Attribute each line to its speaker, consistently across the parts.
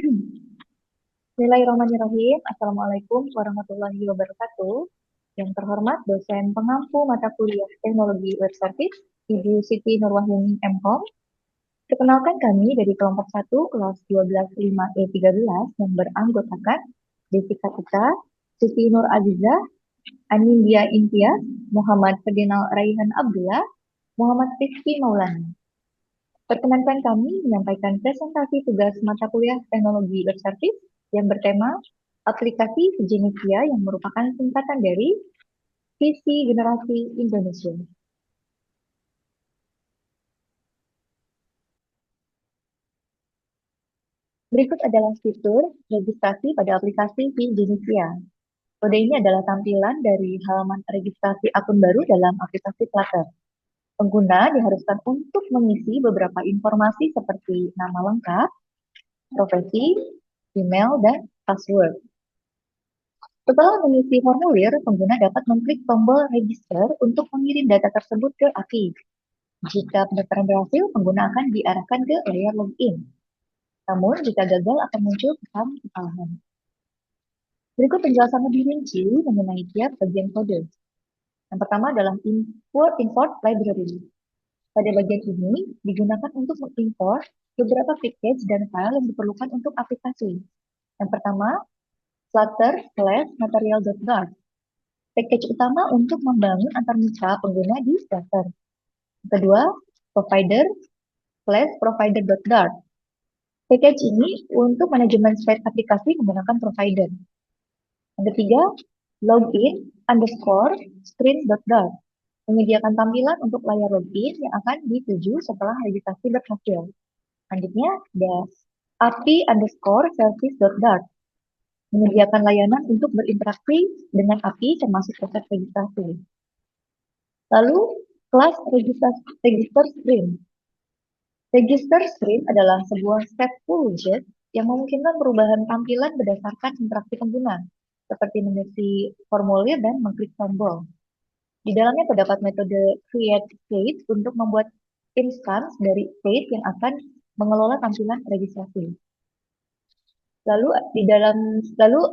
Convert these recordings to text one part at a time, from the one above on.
Speaker 1: Bismillahirrahmanirrahim. Assalamualaikum warahmatullahi wabarakatuh. Yang terhormat dosen pengampu mata kuliah Teknologi Web Service, Ibu Siti Nurwahyuni MKOM. Perkenalkan kami dari kelompok 1 kelas 125E13 yang beranggotakan Desika Pita, Siti Nur Azizah, Anindya Imtiaz, Muhammad Ferdinand Raihan Abdullah, Muhammad Rizky Maulana. Perkenankan kami menyampaikan presentasi tugas mata kuliah Teknologi Web Service yang bertema aplikasi sejenis via yang merupakan singkatan dari Visi Generasi Indonesia. Berikut adalah fitur registrasi pada aplikasi Vjenis.via. Kode ini adalah tampilan dari halaman registrasi akun baru dalam aplikasi Flutter. Pengguna diharuskan untuk mengisi beberapa informasi seperti nama lengkap, profesi, email, dan password. Setelah mengisi formulir, pengguna dapat mengklik tombol register untuk mengirim data tersebut ke API. Jika pendaftaran berhasil, pengguna akan diarahkan ke layar login. Namun, jika gagal akan muncul pesan kesalahan. Berikut penjelasan lebih rinci mengenai tiap bagian kode. Yang pertama adalah import library. Pada bagian ini digunakan untuk mengimport beberapa package dan file yang diperlukan untuk aplikasi. Yang pertama, Flutter/material.dart. Package utama untuk membangun antarmuka pengguna di Flutter. Yang kedua, provider/provider.dart. Package ini untuk manajemen state aplikasi menggunakan provider. Yang ketiga, login_screen.dart. Menyediakan tampilan untuk layar login yang akan dituju setelah registrasi berhasil. Selanjutnya, ada API_service.dart. Menyediakan layanan untuk berinteraksi dengan API termasuk proses registrasi. Lalu, kelas register screen. Register screen adalah sebuah stateful widget yang memungkinkan perubahan tampilan berdasarkan interaksi pengguna, seperti mengisi formulir dan mengklik tombol. Di dalamnya terdapat metode create state untuk membuat instance dari state yang akan mengelola tampilan registrasi. Lalu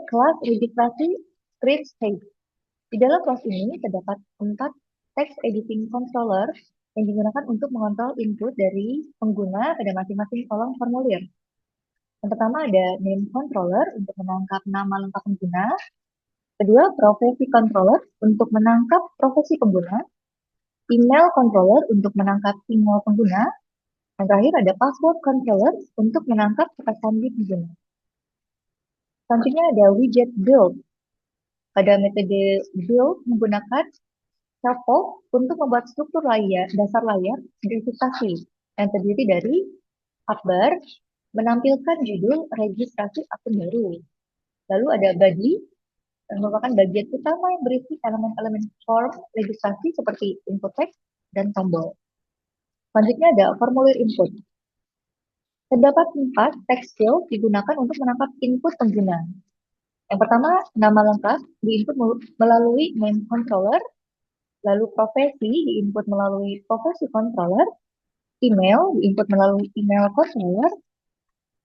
Speaker 1: kelas registrasi screen state. Di dalam kelas ini terdapat 4 text editing controller yang digunakan untuk mengontrol input dari pengguna pada masing-masing kolom formulir. Yang pertama ada name controller untuk menangkap nama lengkap pengguna. Kedua, profesi controller untuk menangkap profesi pengguna. Email controller untuk menangkap email pengguna. Yang terakhir ada password controller untuk menangkap kata sandi pengguna. Selanjutnya ada widget build. Pada metode build menggunakan Scaffold untuk membuat struktur dasar layar verifikasi yang terdiri dari upbar, menampilkan judul registrasi akun baru. Lalu ada body, yang merupakan bagian utama yang berisi elemen-elemen form registrasi seperti input text dan tombol. Selanjutnya ada formulir input. Terdapat 4 text field digunakan untuk menangkap input pengguna. Yang pertama, nama lengkap diinput melalui name controller. Lalu profesi diinput melalui profesi controller, email diinput melalui email controller,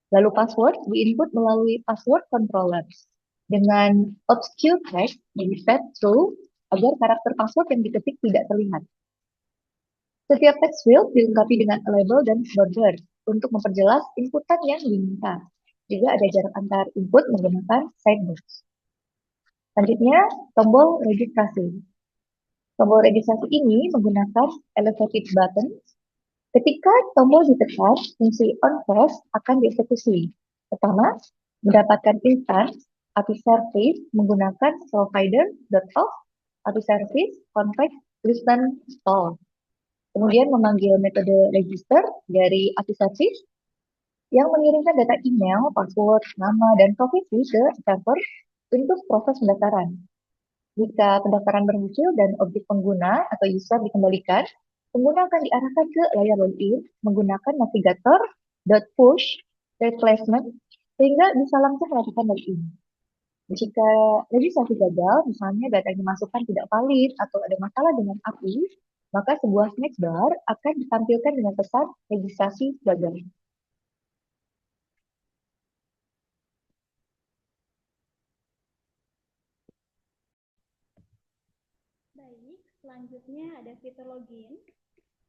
Speaker 1: lalu password diinput melalui password controller. Dengan obscure text di set true agar karakter password yang diketik tidak terlihat. Setiap text field dilengkapi dengan label dan border untuk memperjelas inputan yang diminta. Juga ada jarak antar input menggunakan sidebox. Selanjutnya, tombol registrasi. Tombol registrasi ini menggunakan elevated button. Ketika tombol ditekan, fungsi on-press akan dieksekusi. Pertama, mendapatkan instance API service menggunakan provider.off API service context listen stall. Kemudian memanggil metode register dari API service yang mengirimkan data email, password, nama, dan profesi ke server untuk proses pendaftaran. Jika pendaftaran berhasil dan objek pengguna atau user dikembalikan, pengguna akan diarahkan ke layar login menggunakan navigator .push replacement sehingga bisa langsung melakukan login. Jika registrasi gagal, misalnya data yang dimasukkan tidak valid atau ada masalah dengan API, maka sebuah snack bar akan ditampilkan dengan pesan registrasi gagal.
Speaker 2: Baik, selanjutnya ada fitur login.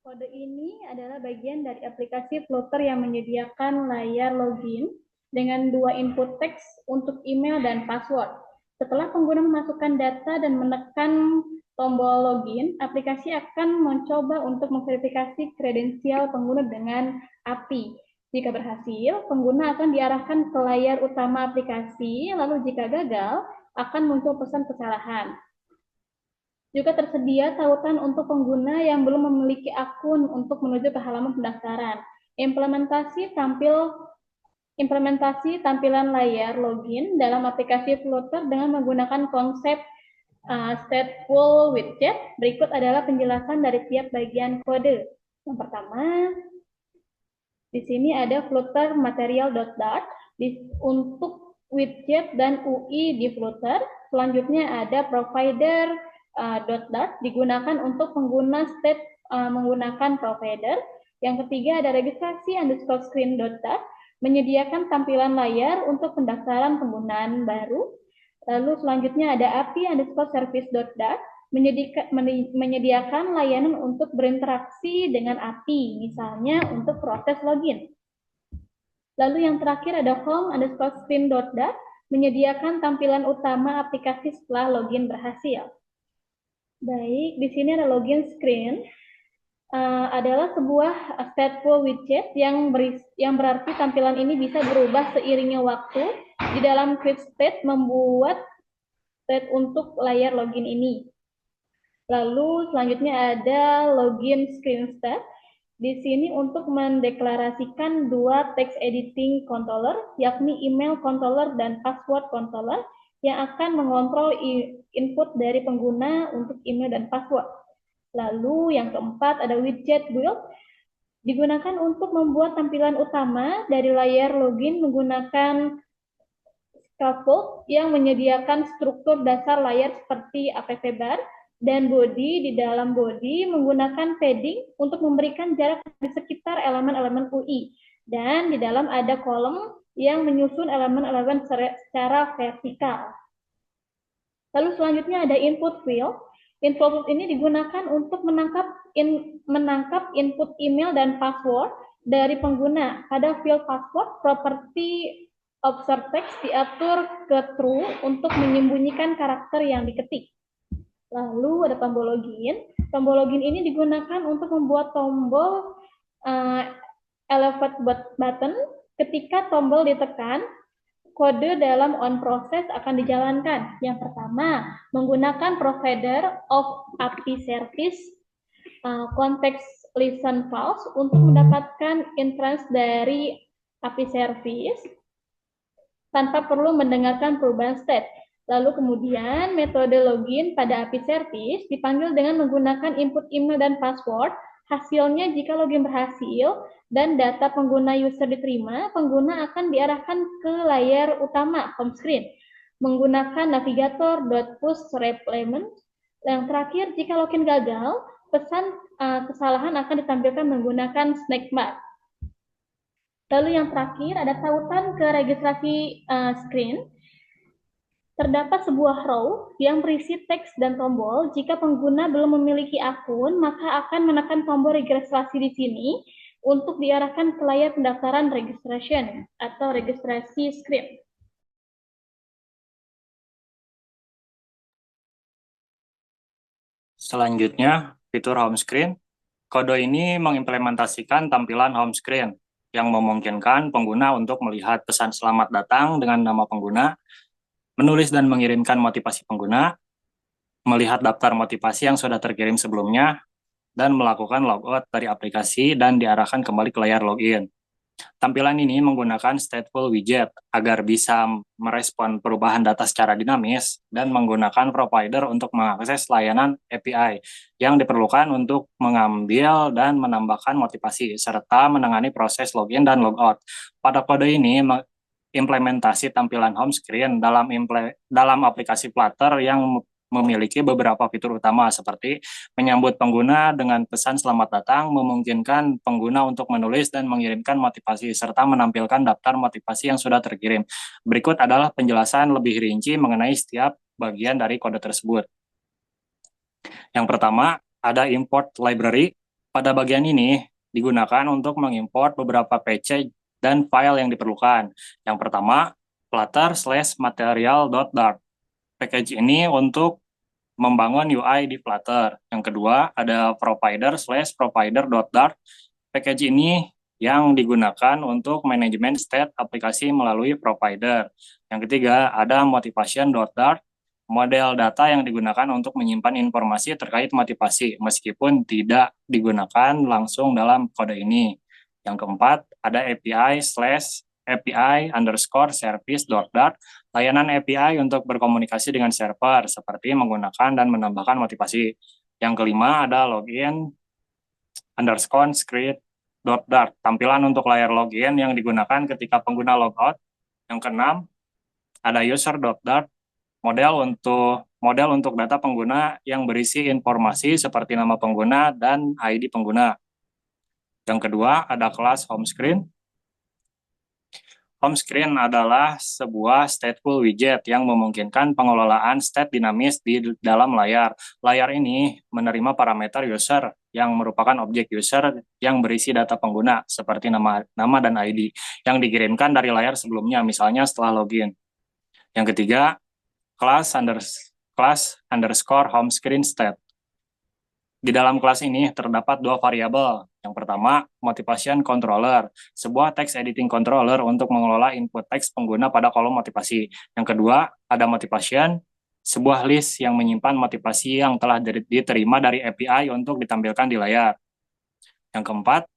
Speaker 2: Kode ini adalah bagian dari aplikasi Flutter yang menyediakan layar login dengan 2 input teks untuk email dan password. Setelah pengguna memasukkan data dan menekan tombol login, aplikasi akan mencoba untuk memverifikasi kredensial pengguna dengan API. Jika berhasil, pengguna akan diarahkan ke layar utama aplikasi, lalu jika gagal, akan muncul pesan kesalahan. Juga tersedia tautan untuk pengguna yang belum memiliki akun untuk menuju ke halaman pendaftaran. Implementasi tampilan layar login dalam aplikasi Flutter dengan menggunakan konsep stateful widget. Berikut adalah penjelasan dari tiap bagian kode. Yang pertama, di sini ada Flutter material.dart untuk widget dan UI di Flutter. Selanjutnya ada provider .dart digunakan untuk pengguna state menggunakan provider. Yang ketiga ada registrasi underscore screen.dart menyediakan tampilan layar untuk pendaftaran penggunaan baru. Lalu selanjutnya ada API underscore service.dart menyediakan layanan untuk berinteraksi dengan API, misalnya untuk proses login. Lalu yang terakhir ada home underscore screen.dart menyediakan tampilan utama aplikasi setelah login berhasil. Baik, di sini ada login screen. Adalah sebuah stateful widget yang berarti tampilan ini bisa berubah seiringnya waktu. Di dalam quick state membuat state untuk layar login ini. Lalu selanjutnya ada login screen state. Di sini untuk mendeklarasikan 2 text editing controller, yakni email controller dan password controller, yang akan mengontrol input dari pengguna untuk email dan password. Lalu yang keempat ada widget build, digunakan untuk membuat tampilan utama dari layar login menggunakan scaffold yang menyediakan struktur dasar layar seperti app bar, dan body. Di dalam body menggunakan padding untuk memberikan jarak di sekitar elemen-elemen UI. Dan di dalam ada kolom yang menyusun elemen-elemen secara vertikal. Lalu selanjutnya ada input field. Input field ini digunakan untuk menangkap input email dan password dari pengguna. Pada field password, properti observe text diatur ke true untuk menyembunyikan karakter yang diketik. Lalu ada tombol login. Tombol login ini digunakan untuk membuat tombol elevate button. Ketika tombol ditekan, kode dalam on process akan dijalankan. Yang pertama, menggunakan provider of API service context listen false untuk mendapatkan entrance dari API service tanpa perlu mendengarkan perubahan state. Lalu kemudian metode login pada API service dipanggil dengan menggunakan input email dan password. Hasilnya jika login berhasil dan data pengguna user diterima, pengguna akan diarahkan ke layar utama home screen menggunakan navigator.push_replement. Yang terakhir, jika login gagal, pesan kesalahan akan ditampilkan menggunakan snack bar. Lalu yang terakhir ada tautan ke registrasi screen. Terdapat sebuah row yang berisi teks dan tombol. Jika pengguna belum memiliki akun, maka akan menekan tombol registrasi di sini untuk diarahkan ke layar pendaftaran registration atau registrasi screen.
Speaker 3: Selanjutnya, fitur home screen. Kode ini mengimplementasikan tampilan home screen yang memungkinkan pengguna untuk melihat pesan selamat datang dengan nama pengguna, menulis dan mengirimkan motivasi pengguna, melihat daftar motivasi yang sudah terkirim sebelumnya, dan melakukan logout dari aplikasi dan diarahkan kembali ke layar login. Tampilan ini menggunakan stateful widget agar bisa merespon perubahan data secara dinamis dan menggunakan provider untuk mengakses layanan API yang diperlukan untuk mengambil dan menambahkan motivasi serta menangani proses login dan logout. Pada kode ini implementasi tampilan home screen dalam aplikasi Flutter yang memiliki beberapa fitur utama seperti menyambut pengguna dengan pesan selamat datang, memungkinkan pengguna untuk menulis dan mengirimkan motivasi, serta menampilkan daftar motivasi yang sudah terkirim. Berikut adalah penjelasan lebih rinci mengenai setiap bagian dari kode tersebut. Yang pertama, ada import library. Pada bagian ini digunakan untuk mengimport beberapa PC dan file yang diperlukan. Yang pertama, flutter/material.dart. Package ini untuk membangun UI di Flutter. Yang kedua, ada provider/provider.dart. Package ini yang digunakan untuk manajemen state aplikasi melalui provider. Yang ketiga, ada motivation.dart. Model data yang digunakan untuk menyimpan informasi terkait motivasi, meskipun tidak digunakan langsung dalam kode ini. Yang keempat, ada API/API_service.dart, layanan API untuk berkomunikasi dengan server, seperti menggunakan dan menambahkan motivasi. Yang kelima, ada login_script.dart, tampilan untuk layar login yang digunakan ketika pengguna logout. Yang keenam, ada user.dart, model untuk data pengguna yang berisi informasi seperti nama pengguna dan ID pengguna. Yang kedua, ada kelas home screen. Home screen adalah sebuah stateful widget yang memungkinkan pengelolaan state dinamis di dalam layar. Layar ini menerima parameter user yang merupakan objek user yang berisi data pengguna seperti nama dan ID yang dikirimkan dari layar sebelumnya, misalnya setelah login. Yang ketiga, class_home_screen_state. Di dalam kelas ini terdapat dua variabel. Yang pertama, motivation controller, sebuah text editing controller untuk mengelola input teks pengguna pada kolom motivasi. Yang kedua, ada motivation, sebuah list yang menyimpan motivasi yang telah diterima dari API untuk ditampilkan di layar. Yang keempat,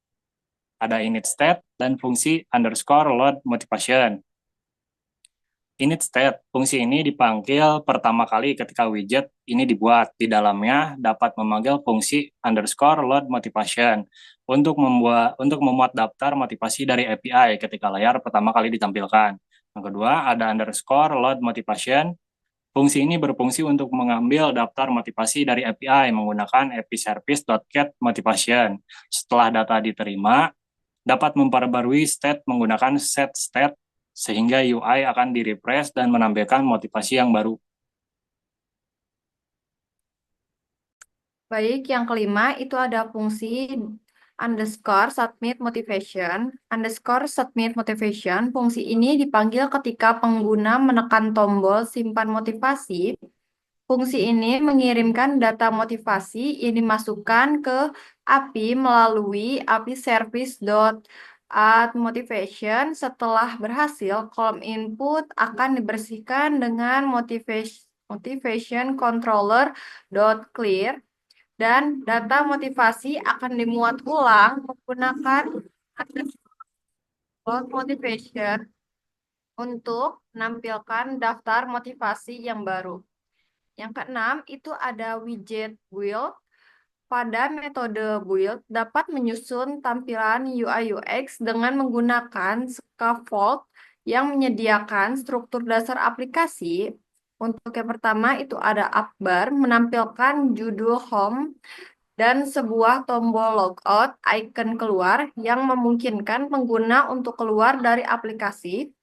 Speaker 3: ada init state dan fungsi _load motivation. Init state, fungsi ini dipanggil pertama kali ketika widget ini dibuat. Di dalamnya dapat memanggil fungsi _load motivation untuk memuat daftar motivasi dari API ketika layar pertama kali ditampilkan. Yang kedua, ada _load motivation. Fungsi ini berfungsi untuk mengambil daftar motivasi dari API menggunakan API_service.get motivation. Setelah data diterima, dapat memperbarui state menggunakan setState, sehingga UI akan di-refresh dan menampilkan motivasi yang baru.
Speaker 4: Baik, yang kelima itu ada fungsi _submit motivation. Fungsi ini dipanggil ketika pengguna menekan tombol simpan motivasi. Fungsi ini mengirimkan data motivasi yang dimasukkan ke API melalui API service.add motivation. Setelah berhasil, kolom input akan dibersihkan dengan motivation controller.clear dan data motivasi akan dimuat ulang menggunakan motivation untuk menampilkan daftar motivasi yang baru. Yang keenam, itu ada widget build. Pada metode build dapat menyusun tampilan UI UX dengan menggunakan scaffold yang menyediakan struktur dasar aplikasi. Untuk yang pertama itu ada up bar, menampilkan judul home dan sebuah tombol logout icon keluar yang memungkinkan pengguna untuk keluar dari aplikasi.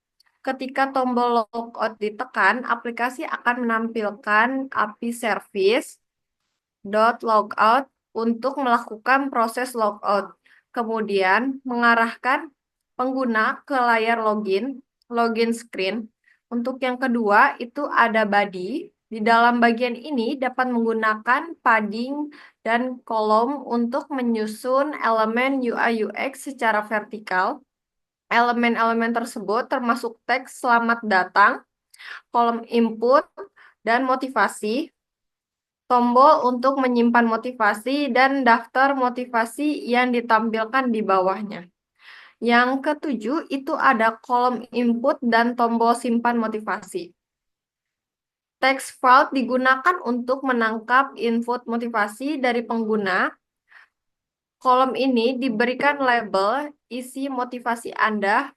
Speaker 4: Ketika tombol logout ditekan, aplikasi akan menampilkan API service.logout untuk melakukan proses logout. Kemudian mengarahkan pengguna ke layar login screen. Untuk yang kedua itu ada body. Di dalam bagian ini dapat menggunakan padding dan kolom untuk menyusun elemen UI UX secara vertikal. Elemen-elemen tersebut termasuk teks selamat datang, kolom input, dan motivasi, tombol untuk menyimpan motivasi, dan daftar motivasi yang ditampilkan di bawahnya. Yang ketujuh itu ada kolom input dan tombol simpan motivasi. Text field digunakan untuk menangkap input motivasi dari pengguna. Kolom ini diberikan label isi motivasi Anda.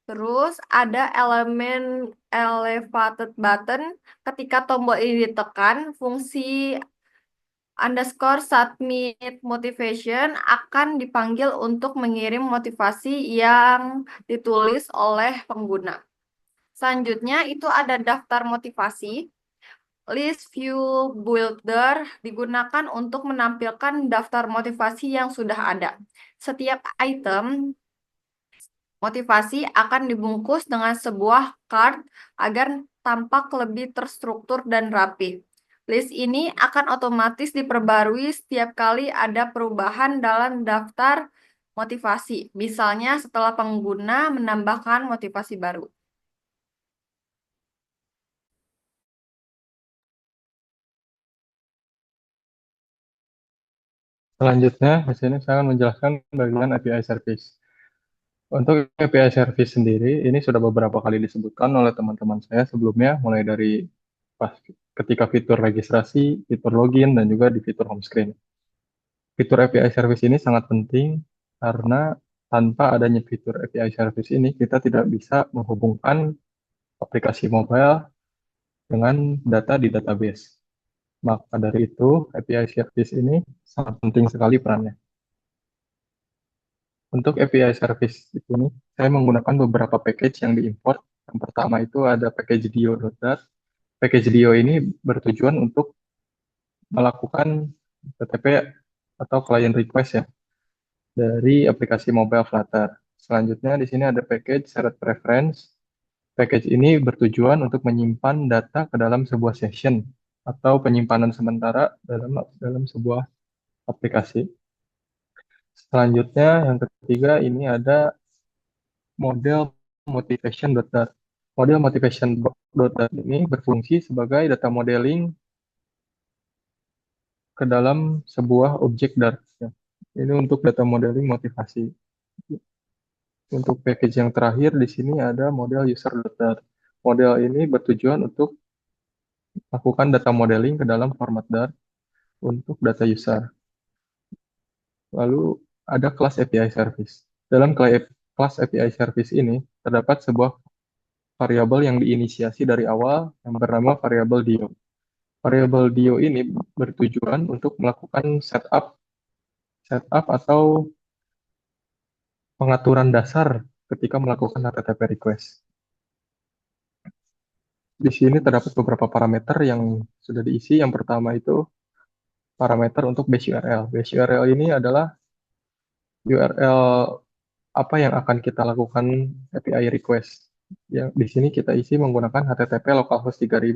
Speaker 4: Terus ada elemen elevated button. Ketika tombol ini ditekan, fungsi _submit motivation akan dipanggil untuk mengirim motivasi yang ditulis oleh pengguna. Selanjutnya itu ada daftar motivasi. List View Builder digunakan untuk menampilkan daftar motivasi yang sudah ada. Setiap item motivasi akan dibungkus dengan sebuah card agar tampak lebih terstruktur dan rapi. List ini akan otomatis diperbarui setiap kali ada perubahan dalam daftar motivasi, misalnya setelah pengguna menambahkan motivasi baru.
Speaker 5: Selanjutnya, di sini saya akan menjelaskan bagian API service. Untuk API service sendiri, ini sudah beberapa kali disebutkan oleh teman-teman saya sebelumnya, mulai dari ketika fitur registrasi, fitur login, dan juga di fitur home screen. Fitur API service ini sangat penting karena tanpa adanya fitur API service ini, kita tidak bisa menghubungkan aplikasi mobile dengan data di database. Maka dari itu, API service ini sangat penting sekali perannya. Untuk API service di sini, saya menggunakan beberapa package yang diimport. Yang pertama itu ada package dio.dat. Package dio ini bertujuan untuk melakukan HTTP atau client request ya dari aplikasi mobile Flutter. Selanjutnya di sini ada package shared preference. Package ini bertujuan untuk menyimpan data ke dalam sebuah session atau penyimpanan sementara dalam sebuah aplikasi. Selanjutnya yang ketiga ini ada model motivation.dat. Model motivation.dat ini berfungsi sebagai data modeling ke dalam sebuah objek Dart. Ya. Ini untuk data modeling motivasi. Untuk package yang terakhir di sini ada model user.dart. Model ini bertujuan untuk melakukan data modeling ke dalam format Dart untuk data user. Lalu ada kelas API service. Dalam kelas API service ini terdapat sebuah variabel yang diinisiasi dari awal yang bernama variabel dio. Variabel dio ini bertujuan untuk melakukan setup atau pengaturan dasar ketika melakukan HTTP request. Di sini terdapat beberapa parameter yang sudah diisi. Yang pertama itu parameter untuk base URL. Base URL ini adalah URL apa yang akan kita lakukan API request. Yang di sini kita isi menggunakan HTTP localhost 3000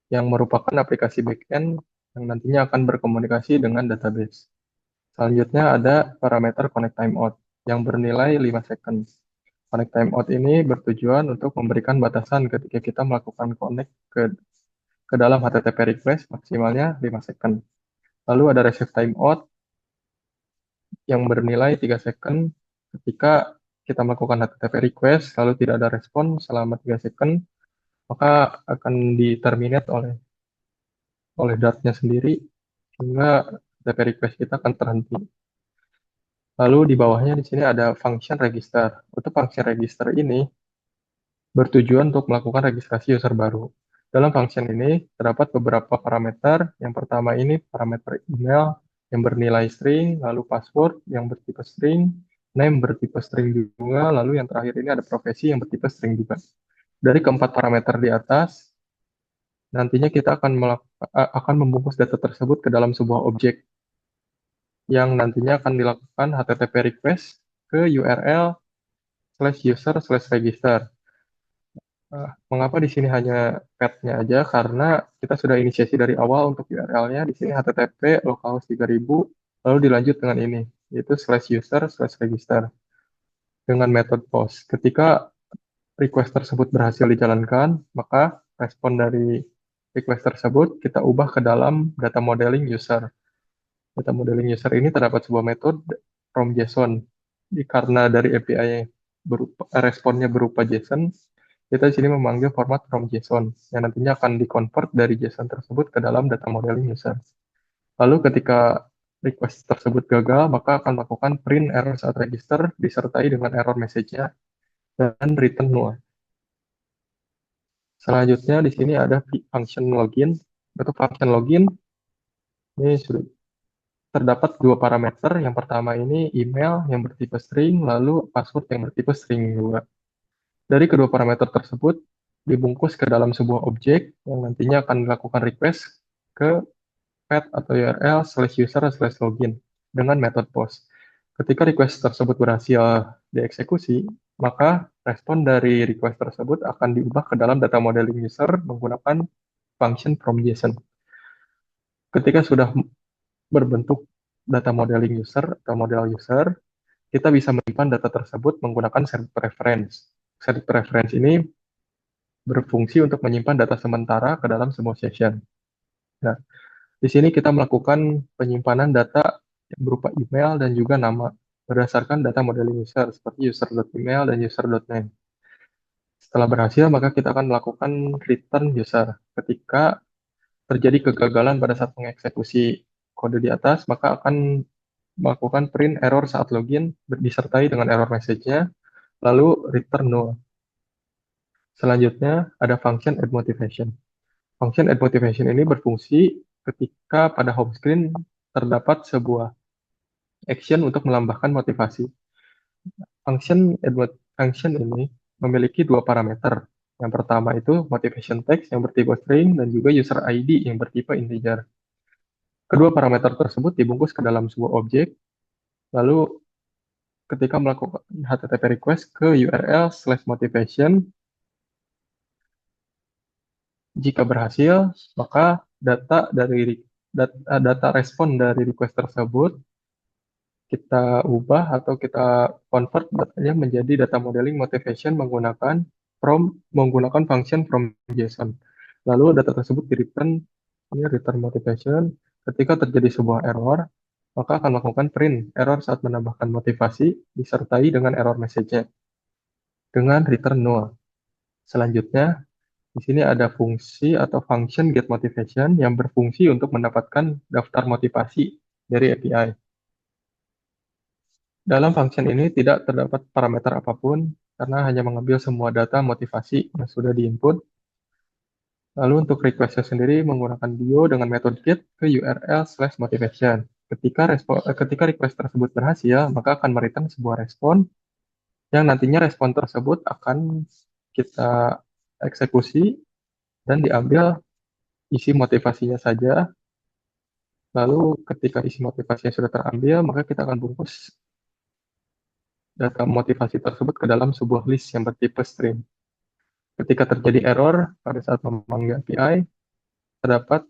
Speaker 5: yang merupakan aplikasi backend yang nantinya akan berkomunikasi dengan database. Selanjutnya ada parameter connect timeout yang bernilai 5 second. Connect timeout ini bertujuan untuk memberikan batasan ketika kita melakukan connect ke dalam HTTP request maksimalnya 5 second. Lalu ada receive timeout yang bernilai 3 second ketika kita melakukan HTTP request lalu tidak ada respon selama 3 second, maka akan di-terminate oleh Dart-nya sendiri sehingga HTTP request kita akan terhenti. Lalu di bawahnya di sini ada function register. Untuk function register ini bertujuan untuk melakukan registrasi user baru. Dalam function ini terdapat beberapa parameter. Yang pertama ini parameter email yang bernilai string, lalu password yang bertipe string, name bertipe string juga, lalu yang terakhir ini ada profesi yang bertipe string juga. Dari keempat parameter di atas, nantinya kita akan membungkus data tersebut ke dalam sebuah objek yang nantinya akan dilakukan HTTP request ke URL /user/register. Mengapa di sini hanya path-nya aja? Karena kita sudah inisiasi dari awal untuk URL-nya. Di sini HTTP localhost 3000, lalu dilanjut dengan ini, yaitu /user/register dengan metode post. Ketika request tersebut berhasil dijalankan, maka respon dari request tersebut kita ubah ke dalam data modeling user. Data modeling user ini terdapat sebuah metode from JSON. Karena dari API responnya berupa JSON, kita di sini memanggil format from JSON yang nantinya akan di-convert dari JSON tersebut ke dalam data modeling user. Lalu ketika request tersebut gagal, maka akan melakukan print error saat register disertai dengan error message-nya dan return null. Selanjutnya di sini ada function login. Untuk function login ini sudah terdapat dua parameter. Yang pertama ini email yang bertipe string, lalu password yang bertipe string juga. Dari kedua parameter tersebut, dibungkus ke dalam sebuah objek yang nantinya akan melakukan request ke path atau URL/user/login dengan metode post. Ketika request tersebut berhasil dieksekusi, maka respon dari request tersebut akan diubah ke dalam data modeling user menggunakan function from JSON. Ketika sudah berbentuk data modeling user atau model user, kita bisa menyimpan data tersebut menggunakan service preference. Service preference ini berfungsi untuk menyimpan data sementara ke dalam sebuah session. Nah, di sini kita melakukan penyimpanan data yang berupa email dan juga nama berdasarkan data modeling user seperti user.email dan user.name. Setelah berhasil, maka kita akan melakukan return user. Ketika terjadi kegagalan pada saat mengeksekusi kode di atas, maka akan melakukan print error saat login disertai dengan error message-nya, lalu return null. Selanjutnya ada function add motivation. Function add motivation ini berfungsi ketika pada home screen terdapat sebuah action untuk melambahkan motivasi. Function ini memiliki dua parameter. Yang pertama itu motivation text yang bertipe string dan juga user ID yang bertipe integer. Kedua parameter tersebut dibungkus ke dalam sebuah objek, lalu ketika melakukan HTTP request ke URL/motivation, jika berhasil, maka data respon dari request tersebut kita ubah atau kita convert datanya menjadi data modeling motivation menggunakan function from JSON. Lalu data tersebut ini return motivation. Ketika terjadi sebuah error, maka akan melakukan print error saat menambahkan motivasi disertai dengan error message-nya dengan return null. Selanjutnya, di sini ada fungsi atau function get motivation yang berfungsi untuk mendapatkan daftar motivasi dari API. Dalam function ini tidak terdapat parameter apapun karena hanya mengambil semua data motivasi yang sudah diinput. Lalu untuk request sendiri menggunakan bio dengan metode get ke URL/motivation. Ketika request tersebut berhasil, maka akan mereturn sebuah respon yang nantinya respon tersebut akan kita eksekusi dan diambil isi motivasinya saja. Lalu ketika isi motivasinya sudah terambil, maka kita akan bungkus data motivasi tersebut ke dalam sebuah list yang bertipe string. Ketika terjadi error pada saat memanggil API, terdapat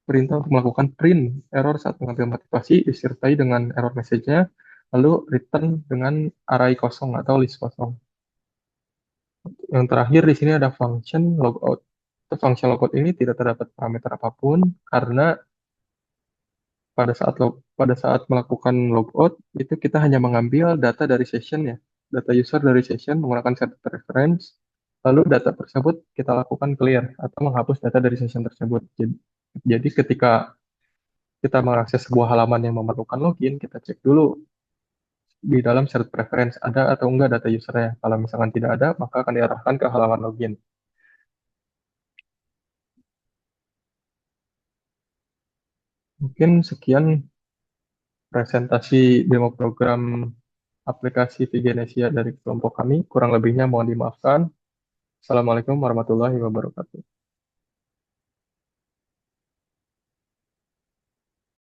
Speaker 5: perintah untuk melakukan print error saat mengambil motivasi disertai dengan error message-nya, lalu return dengan array kosong atau list kosong. Yang terakhir di sini ada function logout. Function logout ini tidak terdapat parameter apapun karena pada saat melakukan logout itu kita hanya mengambil data dari session ya, data user dari session menggunakan set reference, lalu data tersebut kita lakukan clear atau menghapus data dari session tersebut. Jadi ketika kita mengakses sebuah halaman yang memerlukan login, kita cek dulu di dalam set preference ada atau enggak data usernya. Kalau misalkan tidak ada, maka akan diarahkan ke halaman login. Mungkin sekian presentasi demo program aplikasi Vigenesia dari kelompok kami. Kurang lebihnya mohon dimaafkan. Assalamualaikum warahmatullahi wabarakatuh.